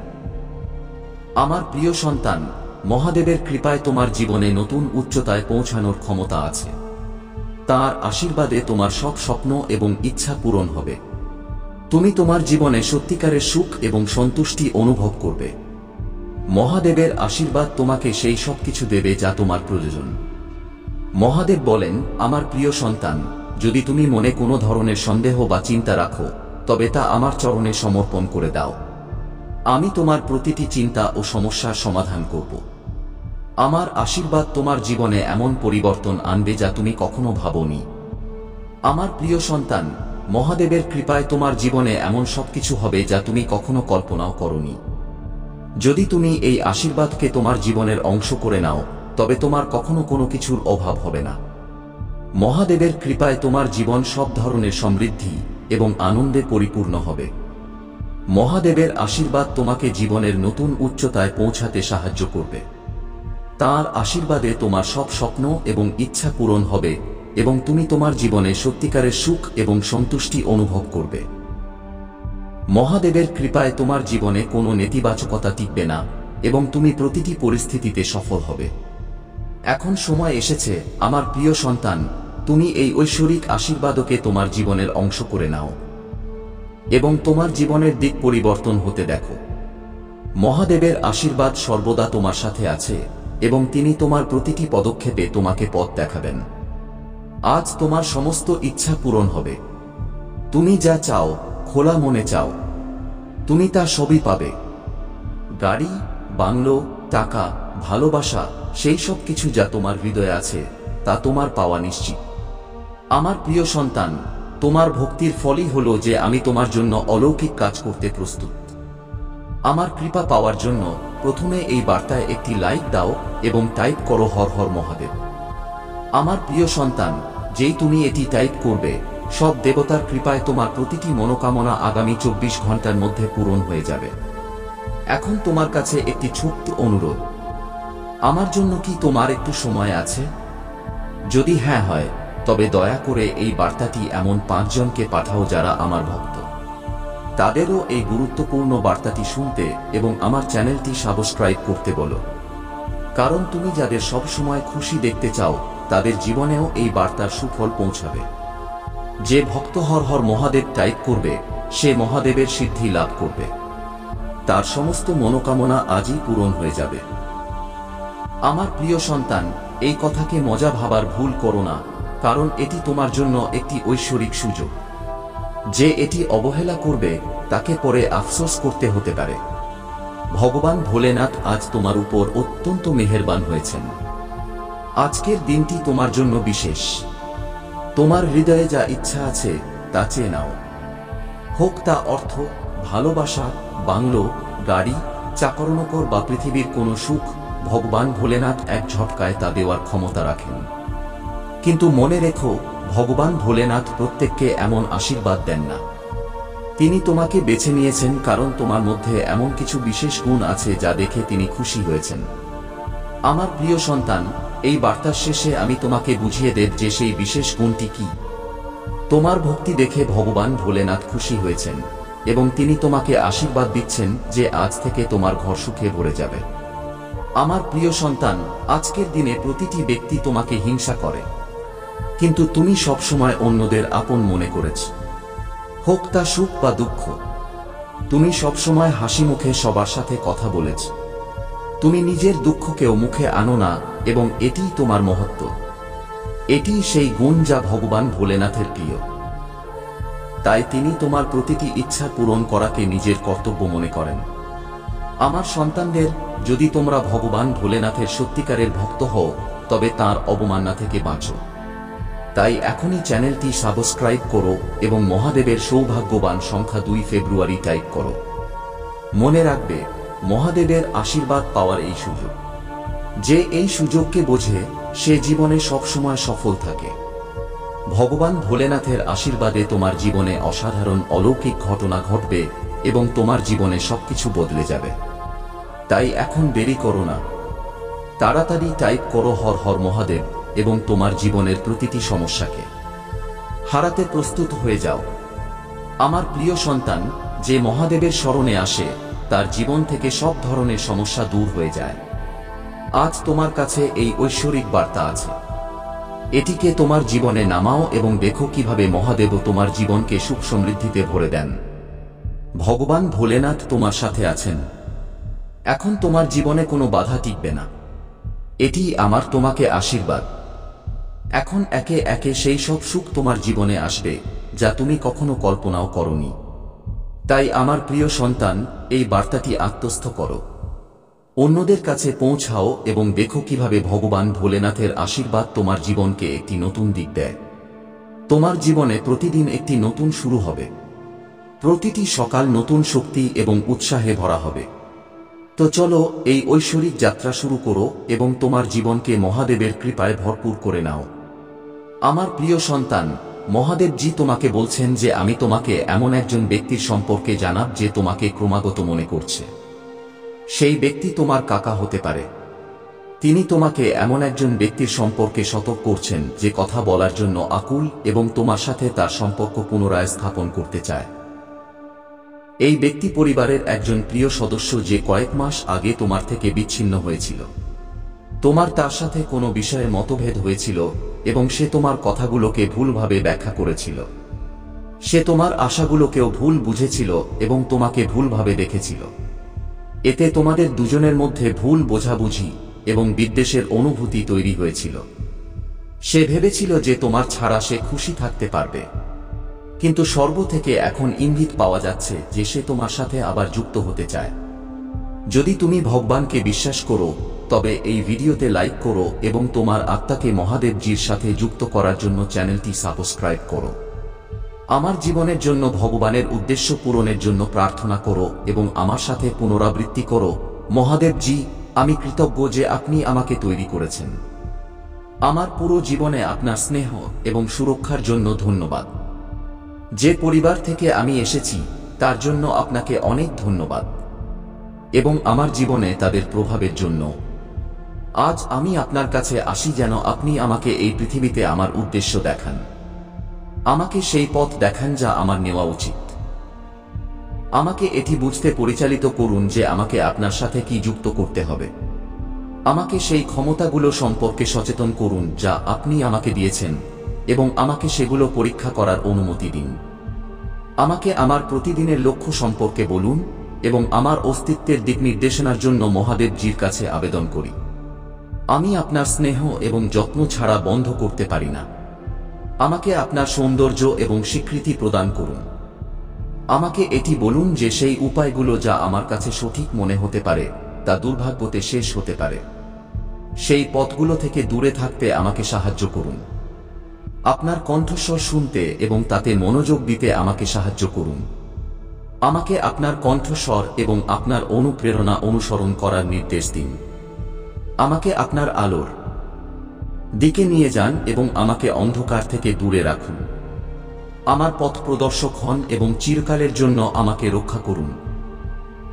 Speaker 1: আমার প্রিয় সন্তান, মহাদেবের কৃপায় তোমার জীবনে নতুন উচ্চতায় পৌঁছানোর ক্ষমতা আছে। তার আশীর্বাদে তোমার সব স্বপ্ন এবং ইচ্ছা পূরণ হবে। তুমি তোমার জীবনে সত্যিকারের সুখ এবং সন্তুষ্টি অনুভব করবে। মহাদেবের আশীর্বাদ তোমাকে সেই সব কিছু দেবে যা তোমার প্রয়োজন। মহাদেব বলেন, আমার প্রিয় সন্তান, যদি তুমি মনে কোনো ধরনের সন্দেহ বা চিন্তা রাখো, তবে তা আমার চরণে সমর্পণ করে দাও। আমি তোমার প্রতিটি চিন্তা ও সমস্যার সমাধান করব। আমার আশীর্বাদ তোমার জীবনে এমন পরিবর্তন আনবে যা তুমি কখনো ভাবোনি। আমার প্রিয় সন্তান, মহাদেবের কৃপায় তোমার জীবনে এমন সবকিছু হবে যা তুমি কখনো কল্পনাও করোনি। যদি তুমি এই আশীর্বাদকে তোমার জীবনের অংশ করে নাও, তবে তোমার কখনো কোনো কিছুর অভাব হবে না। মহাদেবের কৃপায় তোমার জীবন সব ধরনের সমৃদ্ধি এবং আনন্দে পরিপূর্ণ হবে। মহাদেবের আশীর্বাদ তোমাকে জীবনের নতুন উচ্চতায় পৌঁছাতে সাহায্য করবে। তার আশীর্বাদে তোমার সব স্বপ্ন এবং ইচ্ছা পূরণ হবে এবং তুমি তোমার জীবনে সত্যিকারের সুখ এবং সন্তুষ্টি অনুভব করবে। মহাদেবের কৃপায় তোমার জীবনে কোনো নেতিবাচকতা টিকবে না এবং তুমি প্রতিটি পরিস্থিতিতে সফল হবে। এখন সময় এসেছে, আমার প্রিয় সন্তান, তুমি এই ঐশ্বরিক আশীর্বাদকে তোমার জীবনের অংশ করে নাও এবং তোমার জীবনের দিক পরিবর্তন হতে দেখো। মহাদেবের আশীর্বাদ সর্বদা তোমার সাথে আছে এবং তিনি তোমার প্রতিটি পদক্ষেপে তোমাকে পথ দেখাবেন। আজ তোমার সমস্ত ইচ্ছা পূরণ হবে। তুমি যা চাও, খোলা মনে চাও, তুমি তা সবই পাবে। গাড়ি, বাংলো, টাকা, ভালোবাসা, সেই সব কিছু যা তোমার হৃদয়ে আছে তা তোমার পাওয়া নিশ্চিত। আমার প্রিয় সন্তান, তোমার ভক্তির ফলই হলো যে আমি তোমার জন্য অলৌকিক কাজ করতে প্রস্তুত। আমার কৃপা পাওয়ার জন্য প্রথমে এই বার্তায় একটি লাইক দাও এবং টাইপ করো হর হর মহাদেব। আমার প্রিয় সন্তান, যেই তুমি এটি টাইপ করবে, সব দেবতার কৃপায় তোমার প্রতিটি মনোকামনা আগামী 24 ঘন্টার মধ্যে পূরণ হয়ে যাবে। এখন তোমার কাছে একটি ছোট্ট অনুরোধ। আমার জন্য কি তোমার একটু সময় আছে? যদি হ্যাঁ হয়, তবে দয়া করে এই বার্তাটি এমন 5 জনকে পাঠাও যারা আমার ভক্ত। তাদেরও এই গুরুত্বপূর্ণ বার্তাটি শুনতে এবং আমার চ্যানেলটি সাবস্ক্রাইব করতে বলো। কারণ তুমি যাদের সব সময় খুশি দেখতে চাও, তাদের জীবনেও এই বার্তার সুফল পৌঁছাবে। যে ভক্ত হর হর মহাদেব টাইপ করবে, সে মহাদেবের সিদ্ধি লাভ করবে। তার সমস্ত মনোকামনা আজই পূরণ হয়ে যাবে। আমার প্রিয় সন্তান, এই কথাকে মজা ভাবার ভুল করো না, কারণ এটি তোমার জন্য একটি ঐশ্বরিক সুযোগ। যে এটি অবহেলা করবে, তাকে পরে আফসোস করতে হতে পারে। ভগবান ভোলেনাথ আজ তোমার উপর অত্যন্ত মেহেরবান হয়েছেন। আজকের দিনটি তোমার জন্য বিশেষ। তোমার হৃদয়ে যা ইচ্ছা আছে তা চেয়ে নাও। হোক তা অর্থ, ভালোবাসা, বাংলো, গাড়ি, চাকরনকর বা পৃথিবীর কোনো সুখ, ভগবান ভোলেনাথ এক ঝটকায় তা দেওয়ার ক্ষমতা রাখেন। কিন্তু মনে রেখো, ভগবান ভোলেনাথ প্রত্যেককে এমন আশীর্বাদ দেন না। তিনি তোমাকে বেছে নিয়েছেন কারণ তোমার মধ্যে এমন কিছু বিশেষ গুণ আছে যা দেখে তিনি খুশি হয়েছেন। আমার প্রিয় সন্তান, এই বার্তার শেষে আমি তোমাকে বুঝিয়ে দেব যে সেই বিশেষ গুণটি কি। তোমার ভক্তি দেখে ভগবান ভোলেনাথ খুশি হয়েছেন এবং তিনি তোমাকে আশীর্বাদ দিচ্ছেন যে আজ থেকে তোমার ঘর সুখে ভরে যাবে। আমার প্রিয় সন্তান, আজকের দিনে প্রতিটি ব্যক্তি তোমাকে হিংসা করে, কিন্তু তুমি সবসময় অন্যদের আপন মনে করেছ। হোক তা সুখ বা দুঃখ, তুমি সবসময় হাসি মুখে সবার সাথে কথা বলেছ। তুমি নিজের দুঃখকেও মুখে আনো না এবং এটিই তোমার মহত্ব। এটিই সেই গুণ যা ভগবান ভোলেনাথের প্রিয়। তাই তিনি তোমার প্রতিটি ইচ্ছা পূরণ করাকে নিজের কর্তব্য মনে করেন। আমার সন্তানদের, যদি তোমরা ভগবান ভোলেনাথের সত্যিকারের ভক্ত হও, তবে তাঁর অবমাননা থেকে বাঁচো। তাই এখনই চ্যানেলটি সাবস্ক্রাইব করো এবং মহাদেবের সৌভাগ্যবান সংখ্যা 2 ফেব্রুয়ারি টাইপ করো। মনে রাখবে, মহাদেবের আশীর্বাদ পাওয়ার এই সুযোগ। যে এই সুযোগকে বোঝে, সে জীবনে সবসময় সফল থাকে। ভগবান ভোলেনাথের আশীর্বাদে তোমার জীবনে অসাধারণ অলৌকিক ঘটনা ঘটবে এবং তোমার জীবনে সবকিছু বদলে যাবে। তাই এখন দেরি করো না, তাড়াতাড়ি টাইপ করো হর হর মহাদেব এবং তোমার জীবনের প্রতিটি সমস্যাকে হারাতে প্রস্তুত হয়ে যাও। আমার প্রিয় সন্তান, যে মহাদেবের শরণে আসে, তার জীবন থেকে সব ধরনের সমস্যা দূর হয়ে যায়। আজ তোমার কাছে এই ঐশ্বরিক বার্তা আছে। এটিকে তোমার জীবনে নামাও এবং দেখো কিভাবে মহাদেব তোমার জীবনকে সুখ সমৃদ্ধিতে ভরে দেন। ভগবান ভোলেনাথ তোমার সাথে আছেন। এখন তোমার জীবনে কোনো বাধা টিকবে না। এটি আমার তোমাকে আশীর্বাদ। এখন একে একে সেই সব সুখ তোমার জীবনে আসবে যা তুমি কখনো কল্পনাও করনি। তাই আমার প্রিয় সন্তান, এই বার্তাটি আত্মস্থ করো, অন্যদের কাছে পৌঁছাও এবং দেখো কিভাবে ভগবান ভোলেনাথের আশীর্বাদ তোমার জীবনকে একটি নতুন দিক দেয়। তোমার জীবনে প্রতিদিন একটি নতুন শুরু হবে। প্রতিটি সকাল নতুন শক্তি এবং উৎসাহে ভরা হবে। তো চলো এই ঐশ্বরিক যাত্রা শুরু করো এবং তোমার জীবনকে মহাদেবের কৃপায় ভরপুর করে নাও। আমার প্রিয় সন্তান, মহাদেবজি তোমাকে বলছেন যে আমি তোমাকে এমন একজন ব্যক্তির সম্পর্কে জানাব যে তোমাকে ক্রমাগত মনে করছে। সেই ব্যক্তি তোমার কাকা হতে পারে। তিনি তোমাকে এমন একজন ব্যক্তির সম্পর্কে সতর্ক করছেন যে কথা বলার জন্য আকুল এবং তোমার সাথে তার সম্পর্ক পুনরায় স্থাপন করতে চায়। এই ব্যক্তি পরিবারের একজন প্রিয় সদস্য যে কয়েক মাস আগে তোমার থেকে বিচ্ছিন্ন হয়েছিল। তোমার তার সাথে কোনো বিষয়ে মতভেদ হয়েছিল এবং সে তোমার কথাগুলোকে ভুলভাবে ব্যাখ্যা করেছিল। সে তোমার আশাগুলোকেও ভুল বুঝেছিল এবং তোমাকে ভুলভাবে দেখেছিল। এতে তোমাদের দুজনের মধ্যে ভুল বোঝাবুঝি এবং বিদ্বেষের অনুভূতি তৈরি হয়েছিল। সে ভেবেছিল যে তোমার ছাড়া সে খুশি থাকতে পারবে, কিন্তু সর্ব থেকে এখন ইঙ্গিত পাওয়া যাচ্ছে যে সে তোমার সাথে আবার যুক্ত হতে চায়। যদি তুমি ভগবানকে বিশ্বাস করো, তবে এই ভিডিওতে লাইক করো এবং তোমার আত্মাকে মহাদেবজির সাথে যুক্ত করার জন্য চ্যানেলটি সাবস্ক্রাইব করো। আমার জীবনের জন্য ভগবানের উদ্দেশ্য পূরণের জন্য প্রার্থনা করো এবং আমার সাথে পুনরাবৃত্তি করো, মহাদেবজি, আমি কৃতজ্ঞ যে আপনি আমাকে তৈরি করেছেন। আমার পুরো জীবনে আপনার স্নেহ এবং সুরক্ষার জন্য ধন্যবাদ। যে পরিবার থেকে আমি এসেছি তার জন্য আপনাকে অনেক ধন্যবাদ এবং আমার জীবনে তাদের প্রভাবের জন্য। আজ আমি আপনার কাছে আসি যেন আপনি আমাকে এই পৃথিবীতে আমার উদ্দেশ্য দেখান, আমাকে সেই পথ দেখান যা আমার নেওয়া উচিত। আমাকে এটি বুঝতে পরিচালিত করুন যে আমাকে আপনার সাথে কি যুক্ত করতে হবে। আমাকে সেই ক্ষমতাগুলো সম্পর্কে সচেতন করুন যা আপনি আমাকে দিয়েছেন এবং আমাকে সেগুলো পরীক্ষা করার অনুমতি দিন। আমাকে আমার প্রতিদিনের লক্ষ্য সম্পর্কে বলুন এবং আমার অস্তিত্বের দিক নির্দেশনার জন্য মহাদেবজির কাছে আবেদন করি। আমি আপনার স্নেহ এবং যত্ন ছাড়া বন্ধ করতে পারি না। আমাকে আপনার সৌন্দর্য এবং স্বীকৃতি প্রদান করুন। আমাকে এটি বলুন যে সেই উপায়গুলো যা আমার কাছে সঠিক মনে হতে পারে তা দুর্ভাগ্যতে শেষ হতে পারে। সেই পথগুলো থেকে দূরে থাকতে আমাকে সাহায্য করুন। আপনার কণ্ঠস্বর শুনতে এবং তাতে মনোযোগ দিতে আমাকে সাহায্য করুন। আমাকে আপনার কণ্ঠস্বর এবং আপনার অনুপ্রেরণা অনুসরণ করার নির্দেশ দিন। আমাকে আপনার আলোর দিকে নিয়ে যান এবং আমাকে অন্ধকার থেকে দূরে রাখুন। আমার পথ প্রদর্শক হন এবং চিরকালের জন্য আমাকে রক্ষা করুন।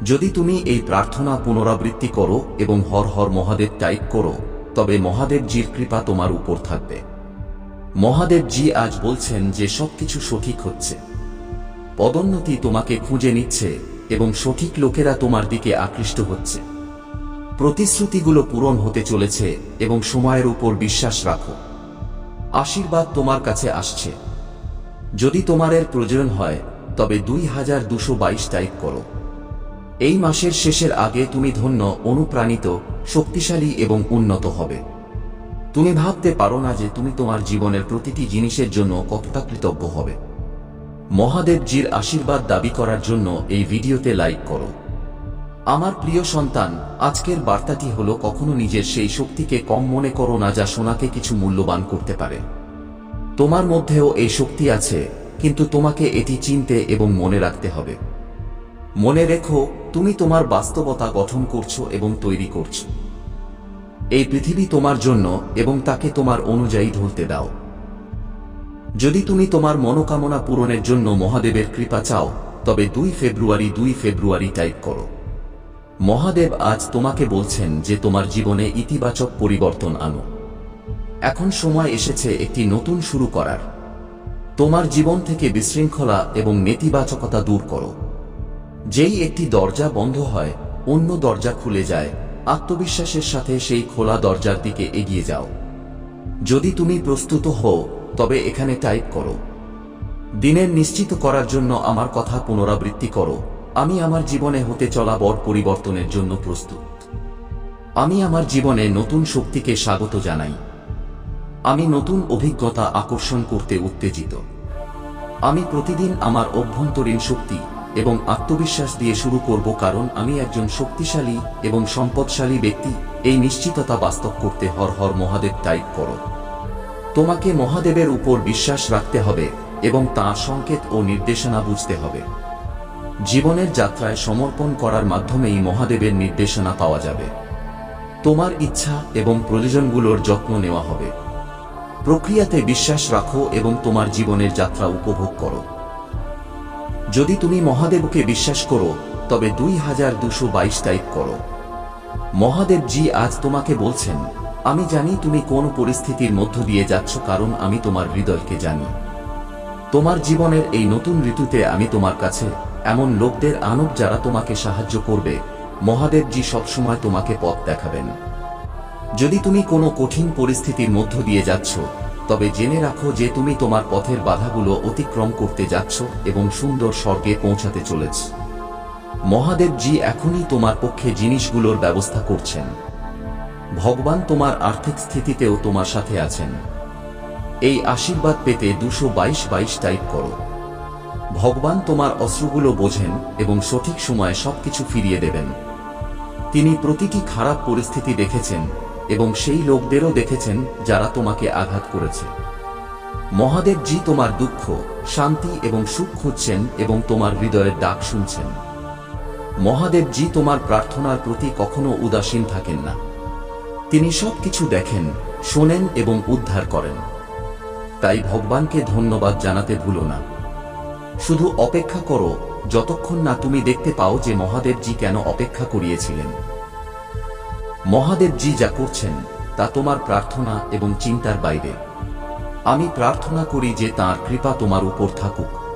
Speaker 1: যদি তুমি এই প্রার্থনা পুনরাবৃত্তি করো এবং হর হর মহাদেব টাইপ করো, তবে মহাদেবজির কৃপা তোমার উপর থাকবে। মহাদেবজি আজ বলছেন যে সবকিছু সঠিক হচ্ছে। পদোন্নতি তোমাকে খুঁজে নিচ্ছে এবং সঠিক লোকেরা তোমার দিকে আকৃষ্ট হচ্ছে। প্রতিশ্রুতিগুলো পূরণ হতে চলেছে এবং সময়ের উপর বিশ্বাস রাখো। আশীর্বাদ তোমার কাছে আসছে। যদি তোমার এর প্রয়োজন হয় তবে 2222 টাইপ করো। এই মাসের শেষের আগে তুমি ধন্য, অনুপ্রাণিত, শক্তিশালী এবং উন্নত হবে। তুমি ভাবতে পারো না যে তুমি তোমার জীবনের প্রতিটি জিনিসের জন্য কতটা কৃতজ্ঞ হবে। মহাদেবজির আশীর্বাদ দাবি করার জন্য এই ভিডিওতে লাইক করো। আমার প্রিয় সন্তান, আজকের বার্তাটি হলো কখনো নিজের সেই শক্তিকে কম মনে করো না যা সোনাকে কিছু মূল্যবান করতে পারে। তোমার মধ্যেও এই শক্তি আছে, কিন্তু তোমাকে এটি চিনতে এবং মনে রাখতে হবে। মনে রেখো, তুমি তোমার বাস্তবতা গঠন করছো এবং তৈরি করছো। এই পৃথিবী তোমার জন্য এবং তাকে তোমার অনুযায়ী ঢলতে দাও। যদি তুমি তোমার মনোকামনা পূরণের জন্য মহাদেবের কৃপা চাও তবে 2 ফেব্রুয়ারি টাইপ করো। মহাদেব আজ তোমাকে বলছেন যে তোমার জীবনে ইতিবাচক পরিবর্তন আনো। এখন সময় এসেছে একটি নতুন শুরু করার। তোমার জীবন থেকে বিশৃঙ্খলা এবং নেতিবাচকতা দূর করো। যেই একটি দরজা বন্ধ হয় অন্য দরজা খুলে যায়। আত্মবিশ্বাসের সাথে সেই খোলা দরজার দিকে এগিয়ে যাও। যদি তুমি প্রস্তুত হও তবে এখানে টাইপ করো। দিনের নিশ্চিত করার জন্য আমার কথা পুনরাবৃত্তি করো। আমি আমার জীবনে হতে চলা বড় পরিবর্তনের জন্য প্রস্তুত। আমি আমার জীবনে নতুন শক্তিকে স্বাগত জানাই। আমি নতুন অভিজ্ঞতা আকর্ষণ করতে উত্তেজিত। আমি প্রতিদিন আমার অভ্যন্তরীণ শক্তি এবং আত্মবিশ্বাস দিয়ে শুরু করব, কারণ আমি একজন শক্তিশালী এবং সম্পদশালী ব্যক্তি। এই নিশ্চিততা বাস্তব করতে হর হর মহাদেব টাইপ করো। তোমাকে মহাদেবের উপর বিশ্বাস রাখতে হবে এবং তাঁর সংকেত ও নির্দেশনা বুঝতে হবে। জীবনের যাত্রায় সমর্পণ করার মাধ্যমেই মহাদেবের নির্দেশনা পাওয়া যাবে। তোমার ইচ্ছা এবং প্রয়োজনগুলোর যত্ন নেওয়া হবে। প্রক্রিয়াতে বিশ্বাস রাখো এবং তোমার জীবনের যাত্রা উপভোগ করো। যদি তুমি মহাদেবকে বিশ্বাস করো তবে 2222 টাইপ করো। মহাদেবজি আজ তোমাকে বলছেন, আমি জানি তুমি কোন পরিস্থিতির মধ্য দিয়ে যাচ্ছ, কারণ আমি তোমার হৃদয়কে জানি। তোমার জীবনের এই নতুন ঋতুতে আমি তোমার কাছে এমন লোকদের আনব যারা তোমাকে সাহায্য করবে। মহাদেবজি সবসময় তোমাকে পথ দেখাবেন। যদি তুমি কোনো কঠিন পরিস্থিতির মধ্য দিয়ে যাচ্ছ তবে জেনে রাখো যে তুমি তোমার পথের বাধাগুলো অতিক্রম করতে যাচ্ছ এবং সুন্দর স্বর্গে পৌঁছাতে চলেছ। মহাদেবজি এখনই তোমার পক্ষে জিনিসগুলোর ব্যবস্থা করছেন। ভগবান তোমার আর্থিক স্থিতিতেও তোমার সাথে আছেন। এই আশীর্বাদ পেতে 222 টাইপ করো। ভগবান তোমার অশ্রুগুলো বোঝেন এবং সঠিক সময়ে সবকিছু ফিরিয়ে দেবেন। তিনি প্রতিটি খারাপ পরিস্থিতি দেখেছেন এবং সেই লোকদেরও দেখেছেন যারা তোমাকে আঘাত করেছে। মহাদেবজি তোমার দুঃখ, শান্তি এবং সুখ খুঁজছেন এবং তোমার হৃদয়ের ডাক শুনছেন। মহাদেবজি তোমার প্রার্থনার প্রতি কখনো উদাসীন থাকেন না। তিনি সবকিছু দেখেন, শোনেন এবং উদ্ধার করেন। তাই ভগবানকে ধন্যবাদ জানাতে ভুলো না। শুধু অপেক্ষা করো যতক্ষণ না তুমি দেখতে পাও যে মহাদেবজি কেন অপেক্ষা করিয়েছিলেন। মহাদেবজি যা করছেন তা তোমার প্রার্থনা এবং চিন্তার বাইরে। আমি প্রার্থনা করি যে তাঁর কৃপা তোমার উপর থাকুক।